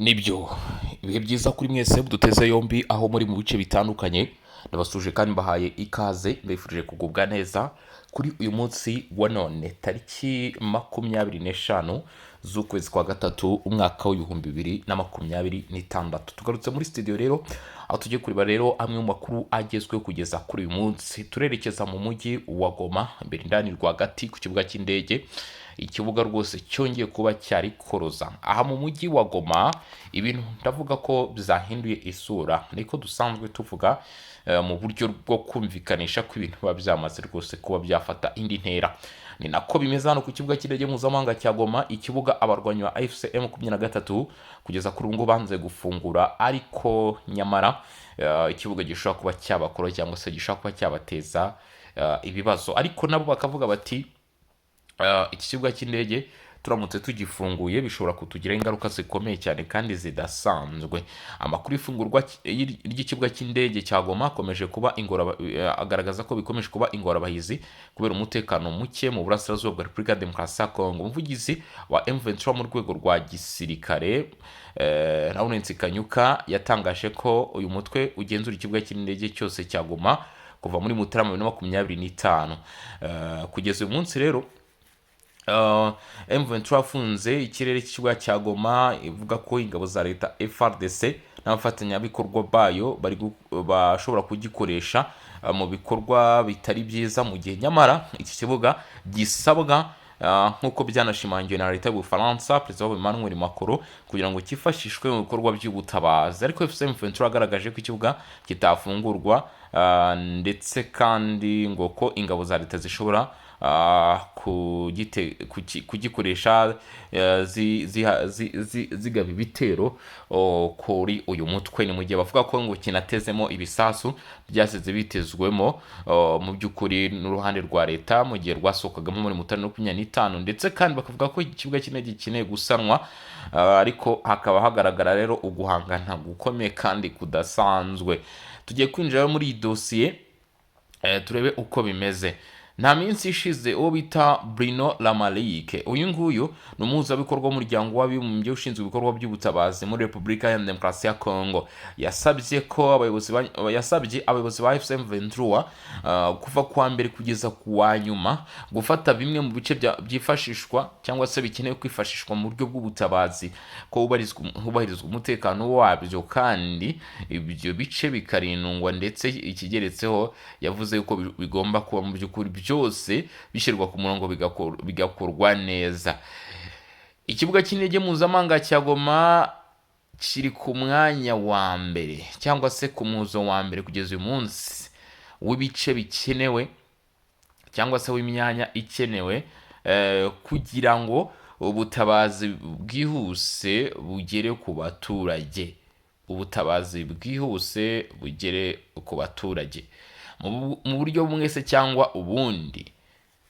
Nibyo ibihe byiza kuri mwese duteze yombi aho muri mu bice bitandukanye, ndabasuje kandi mbahaye ikaze, mbifurije kugubwa neza kuri uyu munsi wa none tariki 25 z'ukwezi kwa gatatu umwaka w'ibihumbi 2026. Tugarutse muri studio rero aho tugiye kureba rero amwe mu makuru agezweho kugeza kuri uyu munsi. Turerekeza mu mujyi wa Goma mbere indani rwagati ku kibuga cy'indege. Ikibuga rwose cyongeye kuba cyari koroza aha mu mujyi wa Goma. Ibintu ndavuga ko byahinduye isura, niko dusanzwe tuvuga mu buryo bwo kumvikanisha ko ibintu biba byamaze rwose kuba byafata indi ntera. Ni nako bimeze hano ku kibuga cy'indege mpuzamahanga cya Goma, ikibuga abarwanyi ba AFC M23 kugeza kuri ngo banze gufungura, ariko nyamara ikibuga gishobora kuba cyabakora cyangwa se gishobora kuba cyabateza ibibazo, ariko nabo bakavuga bati iki kibuga cy'indege turamutse tugifunguye bishobora kutugira ingaruka zikomeye cyane kandi zidasanzwe. Amakuru y'ifungurwa ry'ikibuga cy'indege cya Goma akomeje kuba agaragaza ko bikomeje kuba ingorabahizi kubera umutekano muke mu burasirazuba bwa Repubulika ya Demokarasi ya Kongo. Umuvugizi wa M23 mu rwego rwa gisirikare Lawrence Kanyuka yatangaje ko uyu mutwe ugenzura ikibuga cy'indege cyose cya Goma kuva muri Mutarama 2025. Kugeza uyu munsi rero M23 afunze ikirere cy'ikibuga cya Goma, ivuga ko ingabo za leta FARDC n'abafatanyabikorwa bayo bashobora kugikoresha mu bikorwa bitari byiza, mu gihe nyamara iki kibuga gisabwa nk'uko byanashimangiwe na leta y'Ubufaransa, Perezida Emmanuel Macron, kugira ngo cyifashishwe mu bikorwa by'ubutabazi. Ariko M23 agaragaje ko ikibuga kitafungurwa ndetse kandi ngo ko ingabo za leta zishobora kugikoresha zigaba ibitero kuri uyu mutwe. Ni mu gihe bavuga ko ngo kinatezemo ibisasu byasize bitezwemo mu by'ukuri n'uruhande rwa leta mu gihe rwasokagamo muri Mutarama 2025, ndetse kandi bakavuga ko ikibuga cy'indege gikeneye gusanwa, ariko hakaba hagaragara rero uguhangana gukomeye kandi kudasanzwe. Tugiye kwinjira muri iyi dosiye turebe uko bimeze. Nta minsi ishize uwo bita Bruno Lamalike, uyu nguyu ni umuhuzabikorwa w'umuryango w'abibumbye ushinzwe ibikorwa by'ubutabazi muri Repubulika ya Demokarasi ya Kongo, yasabye abayobozi ba AFC M23 kuva kuwa mbere kugeza kuwa nyuma gufata bimwe mu bice byifashishwa cyangwa se bikenewe kwifashishwa mu buryo bw'ubutabazi, ko hubahirizwa umutekano wabyo kandi ibyo bice bikarindwa, ndetse ikigeretseho yavuze yuko bigomba kuba mu by'ukuri byose bishyirwa ku murongo bigakorwa neza. Ikibuga cy'indege mpuzamahanga cya Goma kiri ku mwanya wa mbere cyangwa se ku muzo wa mbere kugeza uyu munsi w'ibice bikenewe cyangwa se w'imyanya ikenewe kugira ngo ubutabazi bwihuse bugere ku baturage. Ubutabazi bwihuse bugere ku baturage mu buryo bumwe se cyangwa ubundi,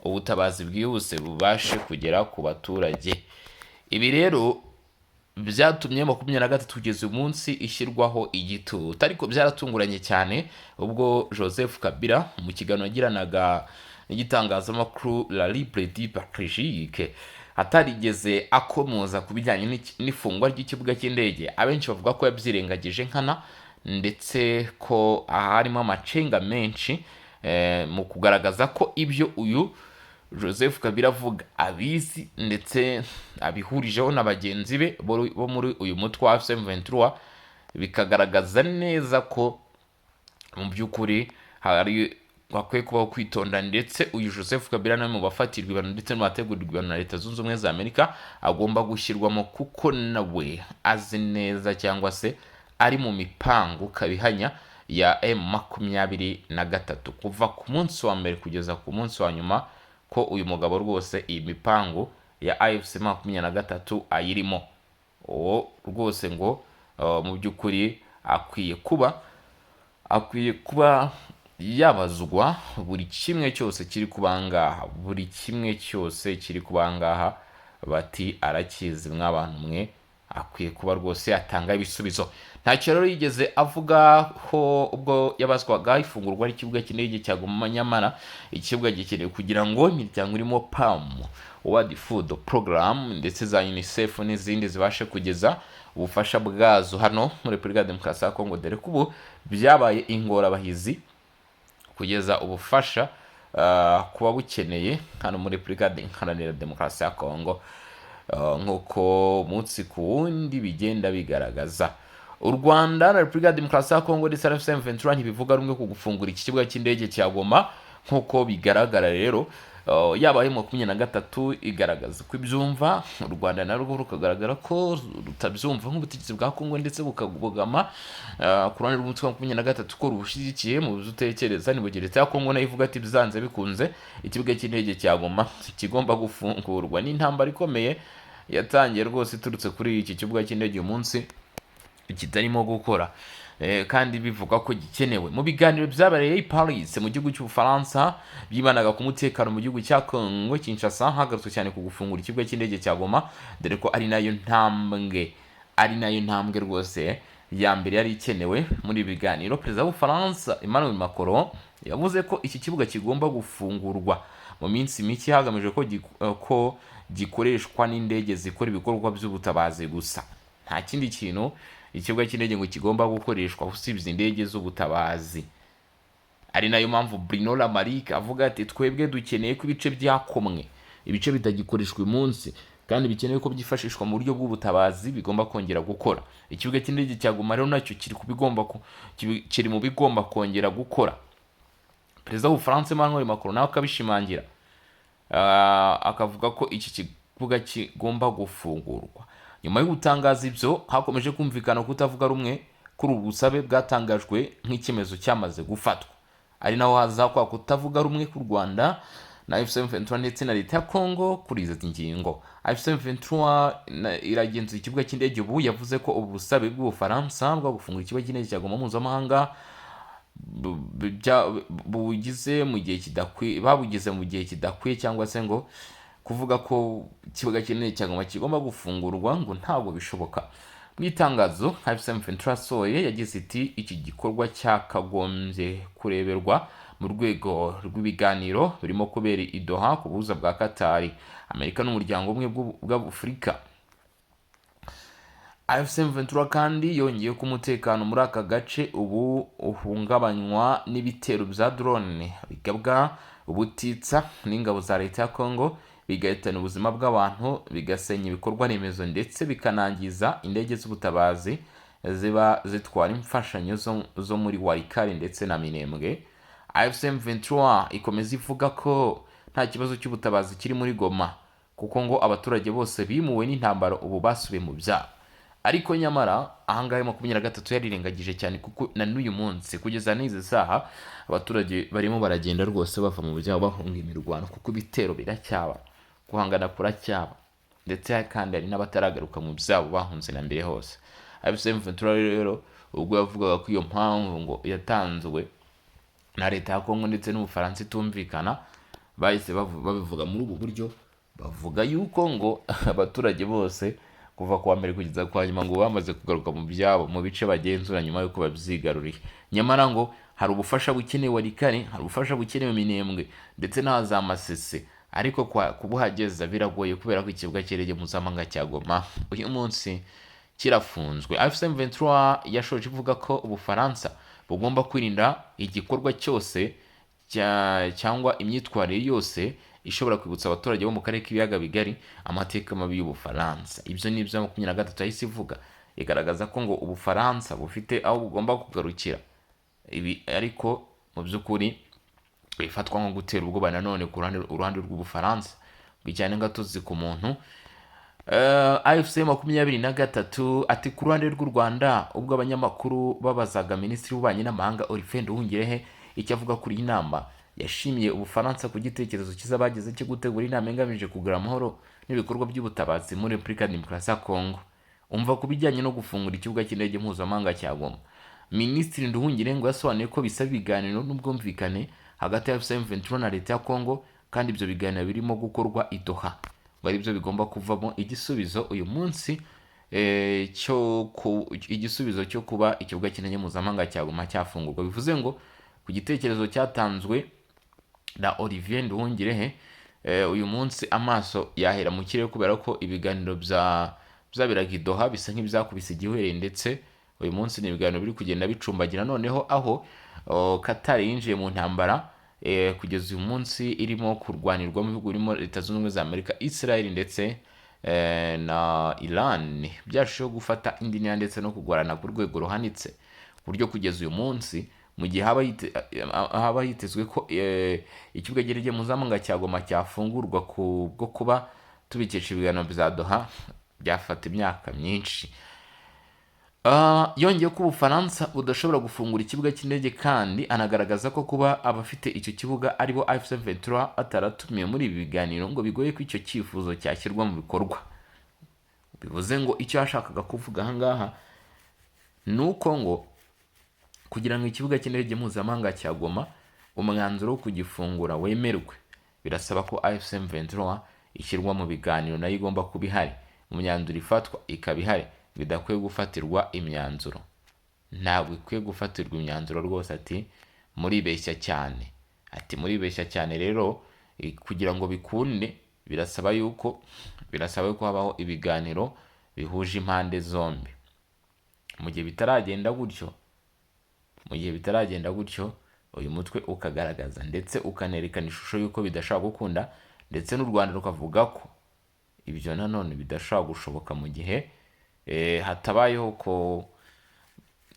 ubutabazi bwihuse bubashe kugera ku baturage. Ibi rero byatumye 23 kugeza uyu munsi ishyirwaho igitutu, ariko byaratunguranye cyane ubwo Joseph Kabila mu kiganiro yagiranaga n'igitangazamakuru La Libre du Patriotique atarigeze akomoza ku bijyanye n'ifungwa ry'ikibuga cy'indege. Abenshi bavuga ko yabyirengagije nkana, ndetse ko harimo amacenga menshi mu kugaragaza ko ibyo uyu Joseph Kabila avuga abizi, ndetse abihurijeho na bagenzi be bo muri uyu mutwe wa M23, bikagaragaza neza ko mu by'ukuri hakwiye kubaho kwitonda, ndetse uyu Joseph Kabila nawe mu bafatirwa ibihano ndetse n'abategurirwa ibihano na Leta Zunze Ubumwe za Amerika agomba gushyirwamo, kuko nawe azi neza cyangwa se ari mu mipango kabihanya ya M23 kuva ku munsi wa mbere kugeza ku munsi wa nyuma, ko uyu mugabo rwose iyi mipango ya AFC M23 ayirimo. Uwo rwose ngo mu by'ukuri akwiye kuba yabazwa buri kimwe cyose kiri kubangaha, buri kimwe cyose kiri kubangaha, bati arakizi mw'abantu mwe, akwiye kuba rwose atanga ibisubizo. Ntacyo rero yigeze avugaho ubwo yabazwaga ifungurwa ry'ikibuga cy'indege cya Goma, nyamara ikibuga gikenewe kugira ngo imiryango irimo PAM, World Food Program ndetse za UNICEF n'izindi zibashe kugeza ubufasha bwazo hano muri Repubulika ya Demokarasi ya Kongo, dore ko ubu byabaye ingorabahizi kugeza ubufasha kuba bukeneye hano muri Repubulika Iharanira Demokarasi ya Kongo, nk'uko umunsi ku wundi bigenda bigaragaza. U Rwanda na Repubulika ya Demokarasi ya Kongo ndetse na M23 ntibivuga rumwe ku gufungura iki kibuga cy'indege cya Goma, nk'uko bigaragara rero. Yaba ari 23 igaragaza ko ibyumva, u Rwanda narwo rukagaragara ko rutabyumva nk'ubutegetsi bwa Kongo, ndetse bukabugama ku ruhande rw'umutwe wa 23 ko rubushyigikiye mu bizutekereza. Ni Leta ya Kongo nayo ivuga ati bizanze bikunze ikibuga cy'indege cya Goma kigomba gufungurwa. N'intambara ikomeye yatangiye rwose iturutse kuri iki kibuga cy'indege uyu munsi kitarimo gukora, kandi bivuga ko gikenewe. Mu biganiro byabereye i Paris mu gihugu cy'Ubufaransa byibanaga ku mutekano mu gihugu cya Kongo Kinshasa, hagarutswe cyane ku gufungura ikibuga cy'indege cya Goma, dore ko ari nayo ntambwe rwose ya mbere yari ikenewe muri ibi biganiro. Perezida w'Ubufaransa Emmanuel Macron yavuze ko iki kibuga kigomba gufungurwa mu minsi mike hagamijwe ko gikoreshwa n'indege zikora ibikorwa by'ubutabazi gusa. Nta kindi kintu ikibuga cy'indege ngo kigomba gukoreshwa usibye indege z'ubutabazi. Ari nayo mpamvu Bruno Lamaric avuga ati twebwe dukeneye ko ibice byakomwe, ibice bitagikoreshwa uyu munsi kandi bikenewe ko byifashishwa mu buryo bw'ubutabazi bigomba kongera gukora. Ikibuga cy'indege cya Goma rero nacyo kiri mu bigomba kongera gukora. Perezida w'Ubufaransa Emmanuel Macron nawe akabishimangira, akavuga ko iki kibuga kigomba gufungurwa. Nyuma yo gutangaza ibyo, hakomeje kumvikana kutavuga rumwe kuri ubu busabe bwatangajwe nk'icyemezo cyamaze gufatwa. Ari naho haza kwa kutavuga rumwe ku Rwanda na M23 ndetse na Leta ya Kongo kuri izi ngingo. M23 iragenzura ikibuga cy'indege ubu, yavuze ko ubu busabe bw'Ubufaransa bwo gufungura ikibuga cy'indege cya Goma mpuzamahanga babugize mu gihe kidakwiye, cyangwa se ngo kuvuga ko ikibuga cy'indege cya Goma kigomba gufungurwa ngo ntabwo bishoboka. Mu itangazo M23 soye yagize iti iki gikorwa cyakagombye kureberwa mu rwego rw'ibiganiro birimo kubera i Doha ku buza bwa Qatar, Amerika n'umuryango umwe bw'Afurika. M23 kandi yongeye ko umutekano muri aka gace ubu uhungabanywa n'ibitero bya drone bigabwa ubutitsa n'ingabo za Leta ya Kongo, bigahitana ubuzima bw'abantu, bigasenya ibikorwa remezo ndetse bikanangiza indege z'ubutabazi ziba zitwara imfashanyo zo muri Walikale ndetse na Minembwe. M23 ikomeza ivuga ko nta kibazo cy'ubutabazi kiri muri Goma, kuko ngo abaturage bose bimuwe n'intambara ubu basubiye mu byabo. Ariko nyamara ahangahe 23 yarirengagije cyane, kuko na n'uyu munsi kugeza n'izi saha abaturage barimo baragenda rwose bava mu byabo bahunga imirwano, kuko ibitero biracyaba, guhangana kuracyaba, ndetse kandi hari n'abataragaruka mu byabo bahunze na mbere hose. M23 rero ubwo yavugaga ko iyo mpamvu ngo yatanzwe na Leta ya Kongo ndetse n'Ubufaransa itumvikana, bahise babivuga muri ubu buryo, bavuga yuko ngo abaturage bose kuva kuwa mbere kugeza kwa nyuma ngo bamaze kugaruka mu byabo mu bice bagenzura nyuma yuko babyigaruriye. Nyamara ngo hari ubufasha bukenewe Walikale, hari ubufasha bukenewe Minembwe ndetse n'aza Masisi, ariko kubuhageza biragoye kubera ko ikibuga cy'indege mpuzamahanga cya Goma uyu munsi kirafunzwe. M23 yashoje ivuga ko Ubufaransa bugomba kwirinda igikorwa cyose cyangwa imyitwarire yose ishobora kwibutsa abaturage bo mu karere k'ibiyaga bigari amateka mabi y'Ubufaransa. Ibyo ni ibyo 23 yahise ivuga, igaragaza ko ngo Ubufaransa bufite aho bugomba kugarukira. Ibi ariko mu by'ukuri bifatwa nko gutera ubwoba nanone ku ruhande rw'Ubufaransa bijyanye n'agatozi ku muntu. AFC 23 ati ku ruhande rw'u Rwanda, ubwo abanyamakuru babazaga Minisitiri w'Ububanyi n'Amahanga Olivier Nduhungirehe icyo avuga kuri iyi nama, yashimiye Ubufaransa ku gitekerezo cyiza bagize cyo gutegura inama igamije kugura amahoro n'ibikorwa by'ubutabazi muri Repubulika ya Demokarasi ya Kongo. Umva ku bijyanye no gufungura ikibuga cy'indege mpuzamahanga cya Goma, Minisitiri Nduhungirehe ngo yasobanuye ko bisaba ibiganiro n'ubwumvikane hagati ya M23 na Leta ya Kongo, kandi ibyo biganiro birimo gukorwa i Doha, bari byo bigomba kuvamo igisubizo uyu munsi igisubizo cyo kuba ikibuga cy'indege mpuzamahanga cya Goma cyafungurwa. Bivuze ngo ku gitekerezo cyatanzwe na Olivier Nduhungirehe, uyu munsi amaso yahera mu kirere kubera ko ibiganiro byaberaga i Doha bisa nk'ibyakubise igihwere, ndetse uyu munsi ni ibiganiro biri kugenda bicumbagira, noneho aho Qatar yinjiye mu ntambara kugeza uyu munsi irimo kurwanirwamo ibihugu birimo Leta Zunze Ubumwe za Amerika, Israel ndetse na Iran, byarushijeho gufata indi ntera ndetse no kugorana ku rwego ruhanitse, ku buryo kugeza uyu munsi mu gihe haba hitezwe ko ikibuga cy'indege mpuzamahanga cya Goma cyafungurwa bwo kuba tubikesha ibiganiro bya Doha, byafata imyaka myinshi. Yongeye ko Ubufaransa budashobora gufungura ikibuga cy'indege, kandi anagaragaza ko kuba abafite icyo kibuga aribo AFC/M23 ataratumiwe muri ibi biganiro ngo bigoye ko icyo cyifuzo cyashyirwa mu bikorwa. Bivuze ngo icyo yashakaga kuvuga ahangaha ni uko ngo kugira ngo ikibuga cy'indege mpuzamahanga cya Goma umwanzuro wo kugifungura wemerwe, birasaba ko AFC/M23 ishyirwa mu biganiro, nayo igomba kuba ihari, mu myanzuro ifatwa ikaba ihari, bidakwiye gufatirwa imyanzuro. Ntabwo ikwiye gufatirwa imyanzuro rwose, ati muribeshya cyane, ati muribeshya cyane. Rero kugira ngo bikunde birasaba yuko habaho ibiganiro bihuje impande zombi. Mu gihe bitaragenda gutyo uyu mutwe ukagaragaza ndetse ukanerekana ishusho y'uko bidashobora gukunda, ndetse n'u Rwanda rukavuga ko ibyo nanone bidashobora gushoboka mu gihe hatabayeho ko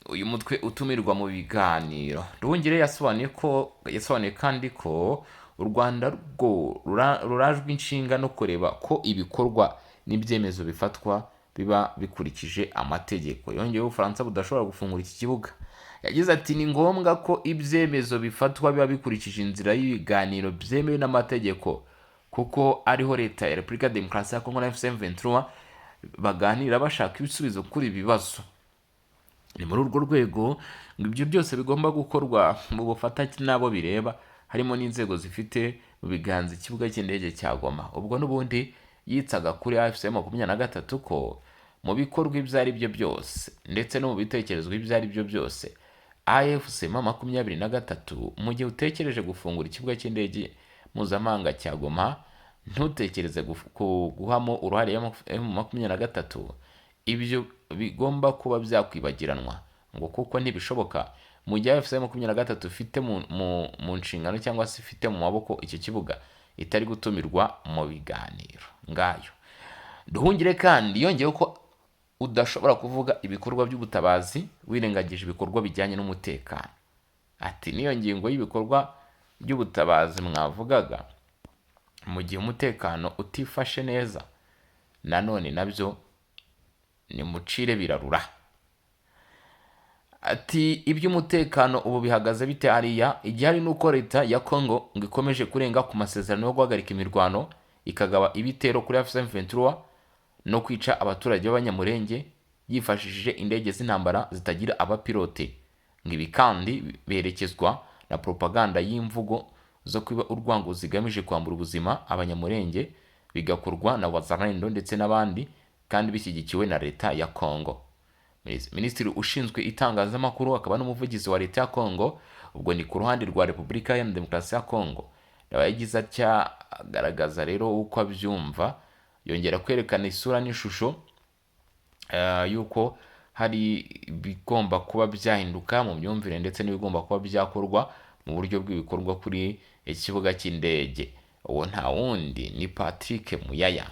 uyu mutwe utumirwa mu biganiro. Nduhungire yasobanuye kandi ko u Rwanda rwo rurajwe inshinga no kureba ko ibikorwa n'ibyemezo bifatwa biba bikurikije amategeko. Yongeyeho Ubufaransa budashobora gufungura iki kibuga. Yagize ati ni ngombwa ko ibyemezo bifatwa biba bikurikije inzira y'ibiganiro byemewe n'amategeko, kuko ariho Leta ya Repubulika ya Demokarasi ya Kongo na AFC/M23 baganira bashaka ibisubizo kuri ibi bibazo. Ni muri urwo rwego ngo ibyo byose bigomba gukorwa mu bufatanye n'abo bireba, harimo n'inzego zifite mu biganza ikibuga cy'indege cya Goma. Ubwo n'ubundi yitsaga kuri AFC/M23 ko mu bikorwa ibyo ari byo byose ndetse no mu bitekerezwa ibyo ari byo byose, AFC/M23 mu gihe utekereje gufungura ikibuga cy'indege mpuzamahanga cya Goma, ntutekereze guhamo uruhare M23, ibyo bigomba kuba byakwibagiranwa ngo kuko ntibishoboka mu gihe AFC/M23 ifite mu nshingano cyangwa se ifite mu maboko icyo kibuga, itari gutumirwa mu biganiro ngayo. Duhungire kandi yongeyeho ko udashobora kuvuga ibikorwa by'ubutabazi wirengagije ibikorwa bijyanye n'umutekano. Ati niyo ngingo y'ibikorwa by'ubutabazi mwavugaga, mu gihe umutekano utifashe neza, nanone nabyo ni mucire birarura. Ati iby'umutekano ubu bihagaze bite hariya? Igihari nuko Leta ya Kongo ngo ikomeje kurenga ku masezerano yo guhagarika imirwano, ikagaba ibitero kuri AFC/M23 no kwica abaturage b'abanyamurenge yifashishije indege z'intambara zitagira abapilote. Ngibi kandi berekezwa na propaganda y'imvugo zo kwiba urwango zigamije kwambura ubuzima abanyamurenge, bigakorwa na Wazalendo ndetse n'abandi, kandi bishyigikiwe na Leta ya Kongo. Minisitiri ushinzwe itangazamakuru akaba n'umuvugizi wa Leta ya Kongo, ubwo ni ku ruhande rwa Repubulika ya Demokarasi ya Kongo, yagize atya agaragaza rero uko abyumva, yongera kwerekana isura n'ishusho yuko hari bigomba kuba byahinduka mu myumvire ndetse n'ibigomba kuba byakorwa mu buryo bw'ibikorwa kuri ikibuga cy'indege. Uwo nta wundi ni Patrick Muyaya.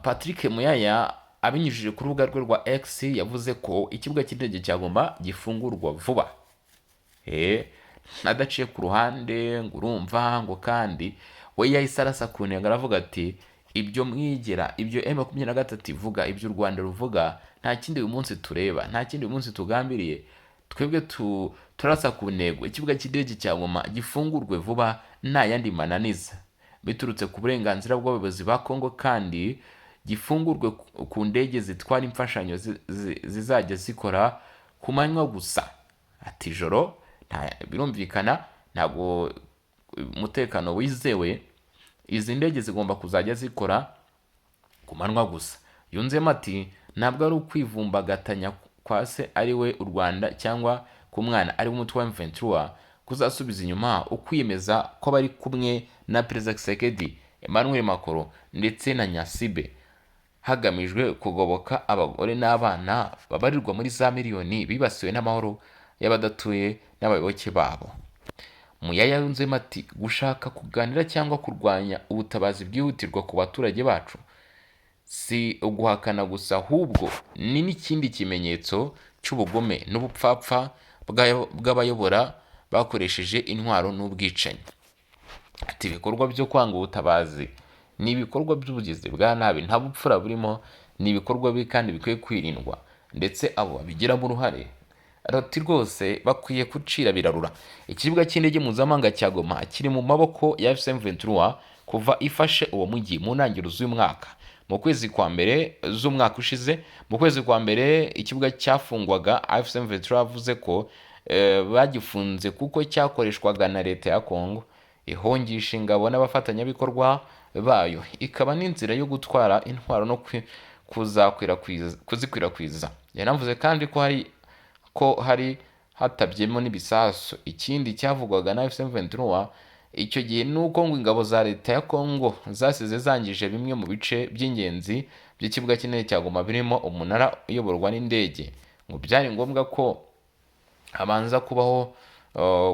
Patrick Muyaya abinyujije ku rubuga rwe rwa X yavuze ko ikibuga cy'indege cya Goma gifungurwa vuba, adaciye ku ruhande ngo urumva ngo, kandi we yahise arasa ku ntego aravuga ati ibyo mwigira, ibyo M23 ivuga, ibyo u Rwanda ruvuga, nta kindi uyu munsi tureba, nta kindi uyu munsi tugambiriye, twebwe turasa ku ntego ikibuga cy'indege cya Goma gifungurwe vuba nta yandi mananiza, biturutse ku burenganzira bw'abayobozi ba Kongo, kandi gifungurwe ku ndege zitwara imfashanyo zizajya zikora ku manywa gusa. Ati joro birumvikana ntabwo umutekano wizewe, izi ndege zigomba kuzajya zikora ku manywa gusa. Yunzemo ati ntabwo ari ukwivumbagatanya kwa se ari we u Rwanda cyangwa ku mwana ari umutwe wa M23 kuzasubiza inyuma ukwiyemeza ko bari kumwe na Perezida Tshisekedi, Emmanuel Macron ndetse na Nyasibe. hagamijwe kugoboka abagore n'abana babarirwa muri za miliyoni bibasiwe n'amahoro y'abadatuye n'abayoboke babo. Muyaya yunzemo ati gushaka kuganira cyangwa kurwanya ubutabazi bwihutirwa ku baturage bacu si uguhakana gusa, ahubwo ni n'ikindi kimenyetso cy'ubugome n'ubupfapfa bw'abayobora bakoresheje intwaro n'ubwicanyi. Ati ibikorwa byo kwanga ubutabazi ni ibikorwa by'ubugizi bwa nabi, nta bupfura burimo, ni ibikorwa bibi kandi bikwiye kwirindwa, ndetse abo babigiramo uruhare ati rwose bakwiye gucira birarura. Ikibuga cy'indege mpuzamahanga cya Goma kiri mu maboko ya M23 kuva ifashe uwo mujyi mu ntangiriro z'uyu mwaka. Mu kwezi kwa mbere z'umwaka ushize, mu kwezi kwa mbere ikibuga cyafungwaga, M23 yavuze ko bagifunze kuko cyakoreshwaga na leta ya Kongo ihongisha ingabo n'abafatanyabikorwa bayo, ikaba n'inzira yo gutwara intwaro no kuzikwirakwiza. Yanavuze kandi ko hari hatabyemo n'ibisasu. Ikindi cyavugwaga na M23 icyo gihe nuko ngo ingabo za leta ya Kongo zasize zangije bimwe mu bice by'ingenzi by'ikibuga kinini cya Goma birimo umunara uyoborwa n'indege. Ngo byari ngombwa ko habanza kubaho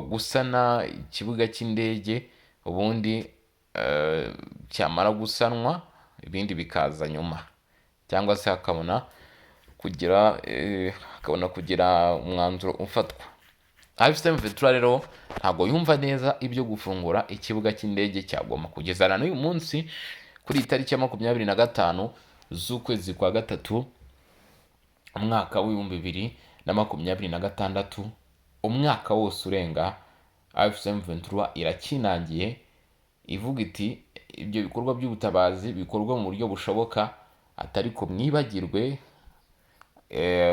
gusana ikibuga cy'indege, ubundi cyamara gusanwa ibindi bikaza nyuma, cyangwa se hakabona kugira umwanzuro ufatwa. M23 rero ntabwo yumva neza ibyo gufungura ikibuga cy'indege cya Goma kugeza na n'uyu munsi kuri itariki ya 25 z'ukwezi kwa gatatu umwaka w'2026. Umwaka wose urenga M23 irakinangiye ivuga iti ibyo bikorwa by'ubutabazi bikorwa mu buryo bushoboka, atari ko mwibagirwe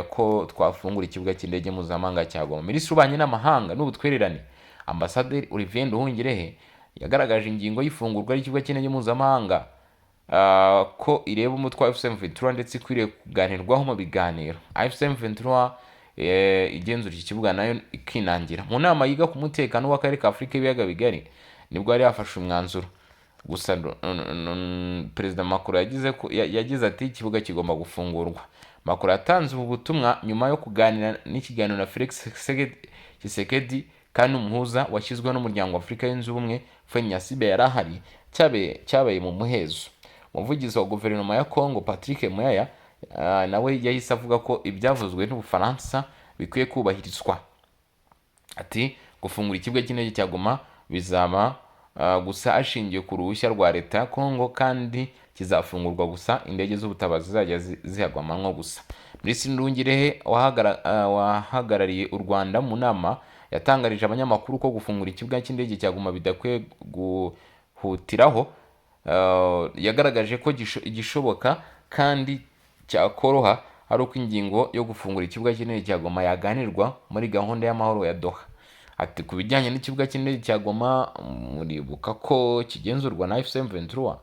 ko twafungura ikibuga cy'indege mpuzamahanga cya Goma. Minisitiri w'ububanyi n'amahanga n'ubutwererane Ambasaderi Olivier Nduhungirehe yagaragaje ingingo y'ifungurwa ry'ikibuga cy'indege mpuzamahanga ko ireba umutwe wa M23 ndetse ikwiriye kuganirwaho mu biganiro. M23 igenzura iki kibuga nayo ikinangira. Mu nama yiga ku mutekano w'akarere ka Afurika y'ibiyaga bigari nibwo yari yafashe umwanzuro. Gusa Perezida Macron yagize ati ikibuga kigomba gufungurwa. Macron yatanze ubu butumwa nyuma yo kuganira n'ikiganiro na Felix Tshisekedi kandi umuhuza washyizweho n'umuryango wa Afurika yunze ubumwe Fenyasibe yari ahari, cyabaye mu muhezo. Umuvugizi wa guverinoma ya Kongo Patrick Muyaya nawe yahise avuga ko ibyavuzwe n'Ubufaransa bikwiye kubahirizwa. Ati gufungura ikibuga cy'indege cya Goma bizaba gusa ashingiye ku ruhushya rwa leta ya Kongo, kandi kizafungurwa gusa indege z'ubutabazi zizajya zihagwa amanywa gusa. Minisitiri Nduhungirehe wahagarariye u Rwanda mu nama yatangarije abanyamakuru ko gufungura ikibuga cy'indege cya Goma bidakwiye guhutiraho. Yagaragaje ko igishoboka kandi cyakoroha ari uko ingingo yo gufungura ikibuga cy'indege cya Goma yaganirwa muri gahunda y'amahoro ya Doha. Ati ku bijyanye n'ikibuga cy'indege cya Goma muribuka ko kigenzurwa na M23.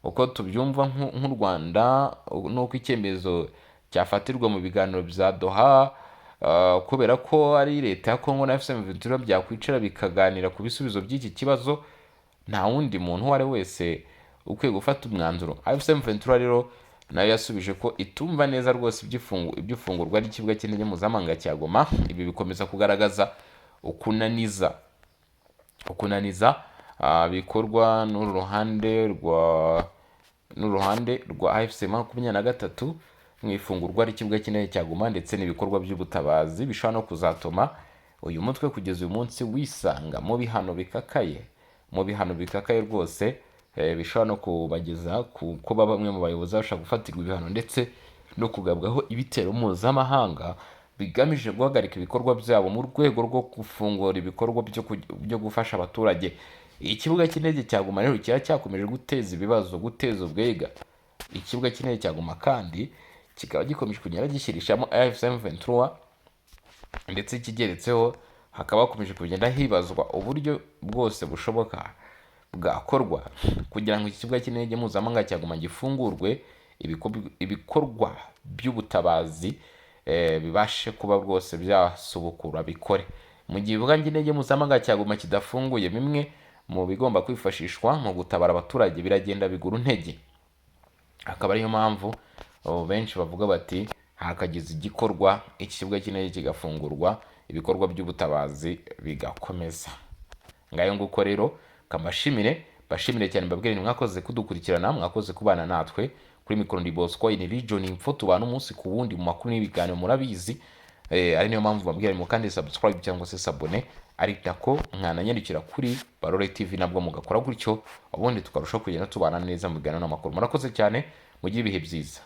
Uko tubyumva nk'u Rwanda nuko icyemezo cyafatirwa mu biganiro bya Doha, kubera ko ari leta ya Kongo na M23 byakwicara bikaganira ku bisubizo by'iki kibazo, nta wundi muntu uwo ari wese ukwiye gufata umwanzuro. M23 rero nayo yasubije ko itumva neza rwose iby'ifungurwa ry'ikibuga cy'indege mpuzamahanga cya Goma. Ibi bikomeza kugaragaza ukunaniza bikorwa n'uruhande rwa AFC 23 mu ifungurwa ry'ikibuga cy'indege cya Goma, ndetse n'ibikorwa by'ubutabazi bishobora no kuzatuma uyu mutwe kugeza uyu munsi wisanga mu bihano bikakaye rwose, bishobora no kubageza kuba bamwe mu bayobozi bashaka gufatirwa ibihano ndetse no kugabwaho ibitero mpuzamahanga bigamije guhagarika ibikorwa byabo mu rwego rwo gufungura ibikorwa byo gufasha abaturage. Ikibuga cy'indege cya Goma rero cyakomeje guteza ibibazo, guteza ubwega ikibuga cy'indege cya Goma, kandi kikaba gikomeje kugenda gishyirishamo M23, ndetse kigeretseho hakaba hakomeje kugenda hibazwa uburyo bwose bushoboka bwakorwa kugira ngo iki kibuga cy'indege mpuzamahanga cya Goma gifungurwe, ibikorwa by'ubutabazi bibashe kuba rwose byasubukura bikore. Mu gihe ibibuga cy'indege mpuzamahanga cya Goma kidafunguye, bimwe mu bigomba kwifashishwa mu gutabara abaturage biragenda bigura intege. Akaba ariyo mpamvu benshi bavuga bati hakagize igikorwa ikibuga cy'indege kigafungurwa ibikorwa by'ubutabazi bigakomeza. Ngayo nguko rero kamashimire bashimire cyane, mbabwire ni mwakoze kudukurikirana, mwakoze kubana natwe kuri mikoro ndi Bosco in region info, tubana umunsi ku wundi mu makuru n'ibiganiro murabizi. Ari niyo mpamvu mbabwira mu kandi subscribe cyangwa se sabone, ari nako mwananyandikira kuri Barore TV nabwo mugakora gutyo, ubundi tukarushaho kugenda tubana neza mu biganiro n'amakuru. Murakoze cyane, mugire ibihe byiza.